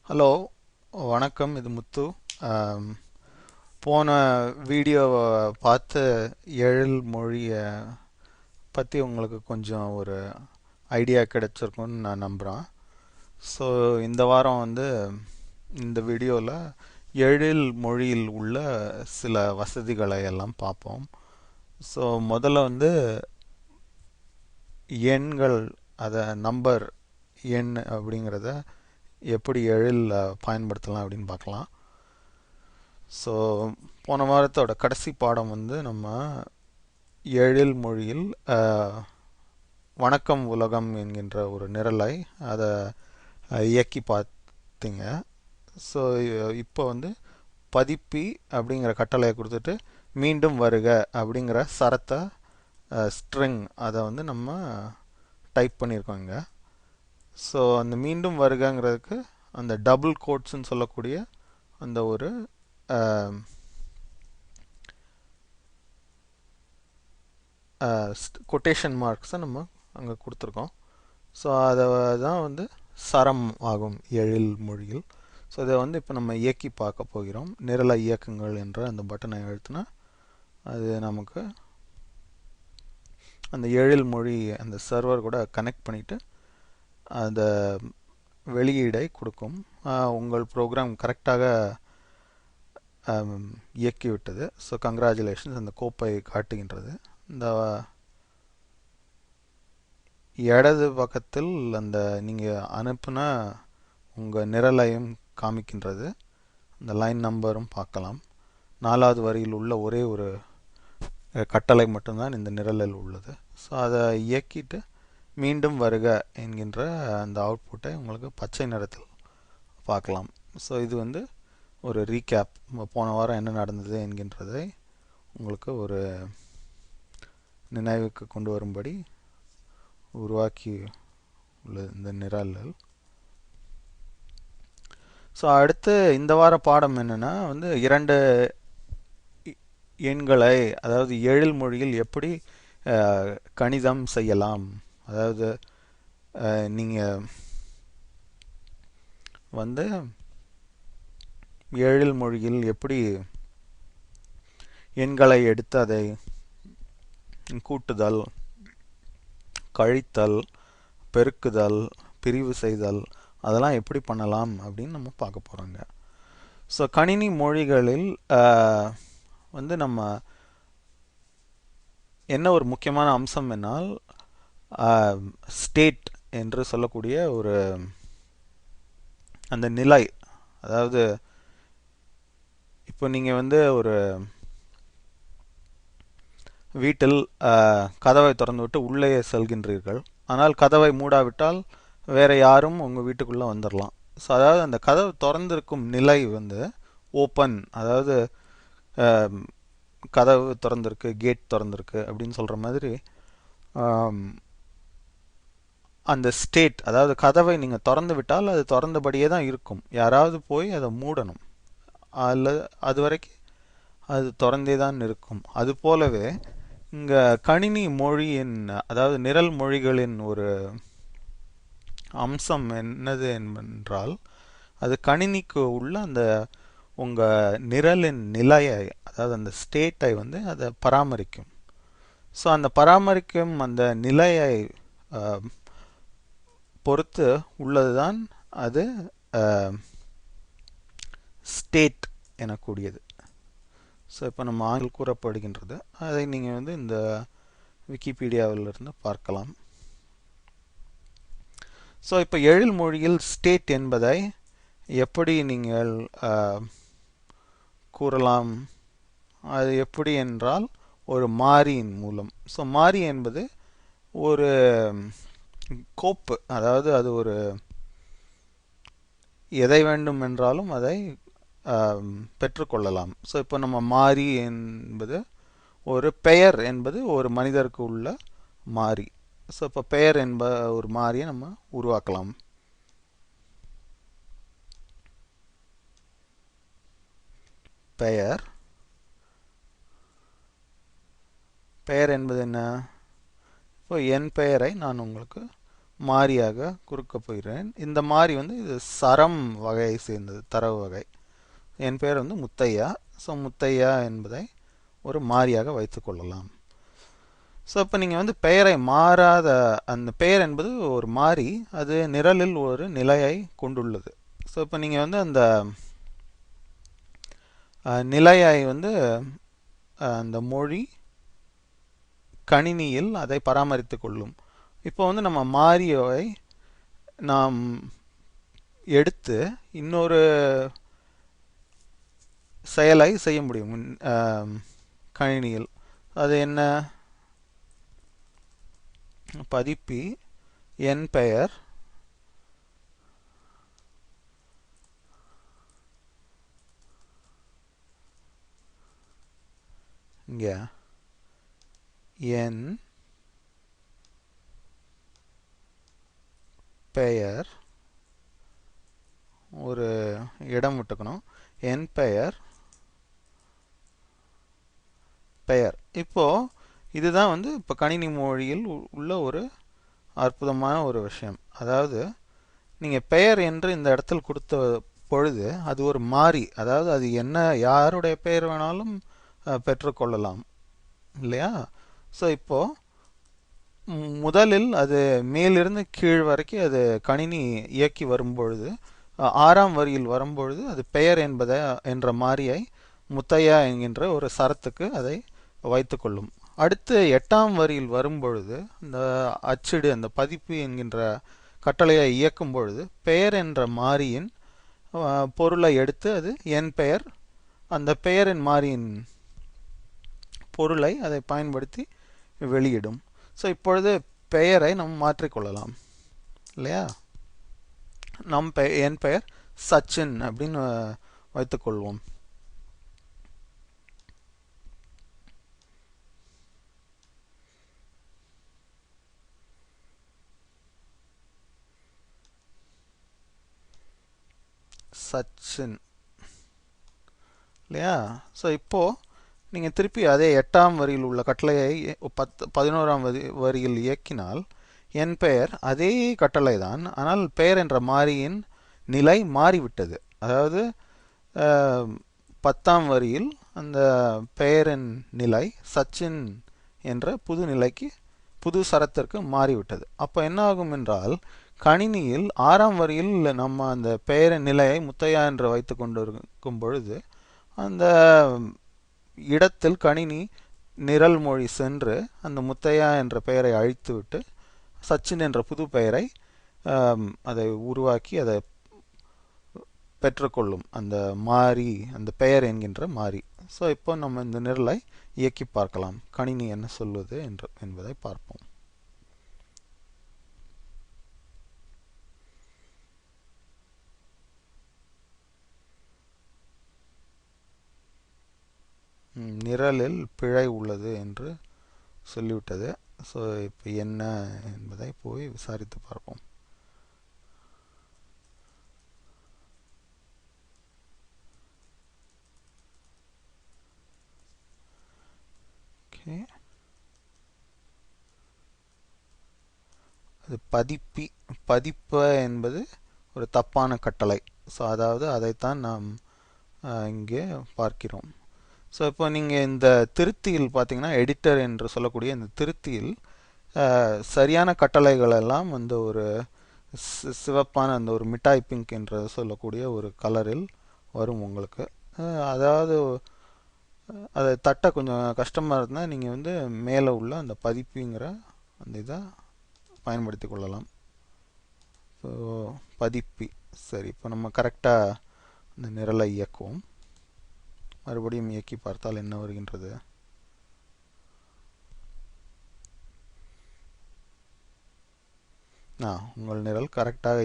Hello, வணக்கம். இது முத்து. ஆம், போன வீடியோவை பார்த்து எழில் மொழியை பற்றி உங்களுக்கு கொஞ்சம் ஒரு ஐடியா கிடைச்சிருக்கும்னு நான் நம்புகிறேன். ஸோ இந்த வாரம் இந்த வீடியோவில் எழில் மொழியில் உள்ள சில வசதிகளை எல்லாம் பார்ப்போம். ஸோ முதல்ல எண்கள், அதை நம்பர் எண் அப்படிங்கிறத எப்படி எழில் பயன்படுத்தலாம் அப்படின்னு பார்க்கலாம். ஸோ போன வாரத்தோட கடைசி பாடம் நம்ம எழில் மொழியில் வணக்கம் உலகம் என்கின்ற ஒரு நிரலை அதை இயக்கி பார்த்தீங்க. ஸோ இப்போ பதிப்பி அப்படிங்கிற கட்டளையை கொடுத்துட்டு மீண்டும் வருக அப்படிங்கிற சரத்தை ஸ்ட்ரிங் அதை நம்ம டைப் பண்ணியிருக்கோங்க. ஸோ அந்த மீண்டும் வருகங்கிறதுக்கு அந்த டபுள் கோட்ஸ்ன்னு சொல்லக்கூடிய அந்த ஒரு கொட்டேஷன் மார்க்ஸை நம்ம அங்கே கொடுத்துருக்கோம். ஸோ அதை தான் சரம் ஆகும் எழில் மொழியில். ஸோ இதை இப்போ நம்ம இயக்கி பார்க்க போகிறோம். நிரலை இயக்குங்கள் என்ற அந்த பட்டனை அழுத்தினா அது நமக்கு அந்த எழில் மொழி அந்த சர்வர் கூட கனெக்ட் பண்ணிவிட்டு அந்த வெளியீடை கொடுக்கும். உங்கள் ப்ரோக்ராம் கரெக்டாக இயக்கிவிட்டது. ஸோ கங்க்ராச்சுலேஷன்ஸ், அந்த கோப்பை காட்டுகின்றது. இந்த இடது பக்கத்தில் அந்த நீங்கள் அனுப்புன உங்கள் நிரலையும் காமிக்கின்றது. அந்த லைன் நம்பரும் பார்க்கலாம். 4வது வரியில் உள்ள ஒரே ஒரு கட்டளை மட்டும்தான் இந்த நிரலில் உள்ளது. ஸோ அதை இயக்கிட்டு மீண்டும் வருக என்கின்ற அந்த அவுட்புட்டை உங்களுக்கு பச்சை நிறத்தில் பார்க்கலாம். ஸோ இது ஒரு ரீகேப், போன வாரம் என்ன நடந்தது என்கின்றதை உங்களுக்கு ஒரு நினைவுக்கு கொண்டு வரும்படி உருவாக்கி உள்ள இந்த நிரல்கள். ஸோ அடுத்து இந்த வார பாடம் என்னென்னா இரண்டு எண்களை, அதாவது எழில் மொழியில் எப்படி கணிதம் செய்யலாம். அதாவது நீங்கள் எழில் மொழியில் எப்படி எண்களை எடுத்து அதை கூட்டுதல், கழித்தல், பெருக்குதல், பிரிவு செய்தல், அதெல்லாம் எப்படி பண்ணலாம் அப்படின்னு நம்ம பார்க்க போகிறோங்க. ஸோ கணினி மொழிகளில் நம்ம என்ன ஒரு முக்கியமான அம்சம் என்னால் ஸ்டேட் என்று சொல்லக்கூடிய ஒரு அந்த நிலை. அதாவது இப்போ நீங்கள் ஒரு வீட்டில் கதவை திறந்து விட்டு உள்ளே செல்கின்றீர்கள். ஆனால் கதவை மூடாவிட்டால் வேறு யாரும் உங்கள் வீட்டுக்குள்ளே வந்துடலாம். ஸோ அதாவது அந்த கதவு திறந்திருக்கும் நிலை ஓப்பன், அதாவது கதவு திறந்திருக்கு, கேட் திறந்திருக்கு அப்படின்னு சொல்கிற மாதிரி அந்த ஸ்டேட், அதாவது கதவை நீங்கள் திறந்து விட்டால் அது திறந்தபடியே தான் இருக்கும். யாராவது போய் அதை மூடணும், அல்லது அது வரைக்கும் அது திறந்தே தான் இருக்கும். அது போலவே இங்கே கணினி மொழியின், அதாவது நிரல் மொழிகளின் ஒரு அம்சம் என்னது என்றால், அது கணினிக்கு உள்ள அந்த உங்கள் நிரலின் நிலையை, அதாவது அந்த ஸ்டேட்டை அதை பராமரிக்கும். ஸோ அந்த பராமரிக்கும் அந்த நிலையை பொறுத்து உள்ளது தான் அது ஸ்டேட் எனக்கூடியது. ஸோ இப்போ நம்ம ஆங்கில் கூறப்படுகின்றது, அதை நீங்கள் இந்த விக்கிபீடியாவிலிருந்து பார்க்கலாம். ஸோ இப்போ எழில் மொழியில் ஸ்டேட் என்பதை எப்படி நீங்கள் கூறலாம்? அது எப்படி என்றால் ஒரு மாறியின் மூலம். ஸோ மாறி என்பது ஒரு கோப்பு, அதாவது அது ஒரு எதை வேண்டும் என்றாலும் அதை பெற்றுக்கொள்ளலாம். ஸோ இப்போ நம்ம மாறி என்பது ஒரு பெயர் என்பது ஒரு மனிதருக்கு உள்ள மாறி. ஸோ இப்போ பெயர் என்ப ஒரு மாறியை நம்ம உருவாக்கலாம். பெயர் பெயர் என்பது என்ன? இப்போ என் பெயரை நான் உங்களுக்கு மாறியாக கொடுக்கப் போகிறேன். இந்த மாறி வந்து இது சரம் வகையை சேர்ந்தது, தரவு வகை. என் பெயர் வந்து முத்தையா. ஸோ முத்தையா என்பதை ஒரு மாறியாக வைத்துக்கொள்ளலாம். ஸோ இப்போ நீங்கள் வந்து பெயரை மாறாத, அந்த பெயர் என்பது ஒரு மாறி, அது நிரலில் ஒரு நிலையை கொண்டுள்ளது. ஸோ இப்போ நீங்கள் வந்து அந்த நிலையை வந்து அந்த மொழி கணினியில் அதை பராமரித்து கொள்ளும். இப்போ வந்து நம்ம மாறியை நாம் எடுத்து இன்னொரு செயலை செய்ய முடியும் கணினியில். அது என்ன? பதிப்பி என் பெயர் இங்கே என் பெயர் ஒரு இடம் விட்டுக்கணும். என் பெயர் பெயர். இப்போ இதுதான் வந்து இப்போ கணினி மொழியில் உள்ள ஒரு அற்புதமான ஒரு விஷயம். அதாவது நீங்கள் பெயர் என்று இந்த இடத்தில் கொடுத்த பொழுது அது ஒரு மாறி, அதாவது அது என்ன, யாருடைய பெயர் வேணாலும் பெற்றுக்கொள்ளலாம் இல்லையா? ஸோ இப்போ முதலில் அது மேலிருந்து கீழ் வரைக்கும் அது கணினி இயக்கி வரும்பொழுது 6ஆம் வரியில் வரும்பொழுது அது பெயர் என்ற மாறியை முத்தையா என்கின்ற ஒரு சரத்துக்கு அதை வைத்துக்கொள்ளும். அடுத்து 8ஆம் வரியில் வரும்பொழுது அந்த அச்சிடு, அந்த பதிப்பு என்கின்ற கட்டளையை இயக்கும் பொழுது பெயர் என்ற மாறியின் பொருளை எடுத்து அது என் பெயர், அந்த பெயரின் மாறியின் பொருளை அதை பயன்படுத்தி வெளியிடும். ஸோ இப்பொழுது பெயரை நாம் மாற்றிக்கொள்ளலாம் இல்லையா? என் பெயர் சச்சின் அப்படின்னு வைத்துக்கொள்வோம். சச்சின் இல்லையா? ஸோ இப்போது நீங்கள் திருப்பி அதே 8ஆம் வரியில் உள்ள கட்டளையை 11ஆம் வரியில் இயக்கினால் என் பெயர் அதே கட்டளை தான், ஆனால் பெயர் என்ற மாறியின் நிலை மாறிவிட்டது. அதாவது 10ஆம் வரியில் அந்த பெயரின் நிலை சச்சின் என்ற புது நிலைக்கு, புது சரத்திற்கு மாறிவிட்டது. அப்போ என்ன ஆகும் என்றால், கணினியில் 6ஆம் வரியில் நம்ம அந்த பெயரின் நிலையை முத்தையா என்று வைத்து கொண்டிருக்கும் பொழுது அந்த இடத்தில் கணினி நிரல் மொழி சென்று அந்த முத்தையா என்ற பெயரை அழித்துவிட்டு சச்சின் என்ற புது பெயரை அதை உருவாக்கி அதை பெற்றுக்கொள்ளும், அந்த மாறி, அந்த பெயர் என்கின்ற மாறி. ஸோ இப்போ நம்ம இந்த நிரலை இயக்கி பார்க்கலாம், கணினி என்ன சொல்வது என்பதை பார்ப்போம். நிரலில் பிழை உள்ளது என்று சொல்லிவிட்டது. ஸோ இப்போ என்ன என்பதை போய் விசாரித்து பார்ப்போம். ஓகே, அது பதிப்ப என்பது ஒரு தப்பான கட்டளை. ஸோ அதாவது அதைத்தான் நாம் இங்கே பார்க்கிறோம். ஸோ இப்போ நீங்கள் இந்த திருத்தியில் பார்த்தீங்கன்னா, எடிட்டர் என்று சொல்லக்கூடிய இந்த திருத்தியில் சரியான கட்டளைகள் எல்லாம் வந்து ஒரு சிவப்பான அந்த ஒரு மிட்டாய் பிங்க் என்று சொல்லக்கூடிய ஒரு கலரில் வரும் உங்களுக்கு. அதாவது அதை தட்ட கொஞ்சம் கஷ்டமாக இருந்தால் நீங்கள் வந்து மேலே உள்ள அந்த பதிப்புங்கிற அந்த இதை பயன்படுத்தி கொள்ளலாம். ஸோ பதிப்பி. சரி, இப்போ நம்ம கரெக்டாக அந்த நிரலை இயக்குவோம். மறுபடியும் இயக்கி பார்த்தால் என்ன வருகின்றது? உங்கள் நிரல் கரெக்டாக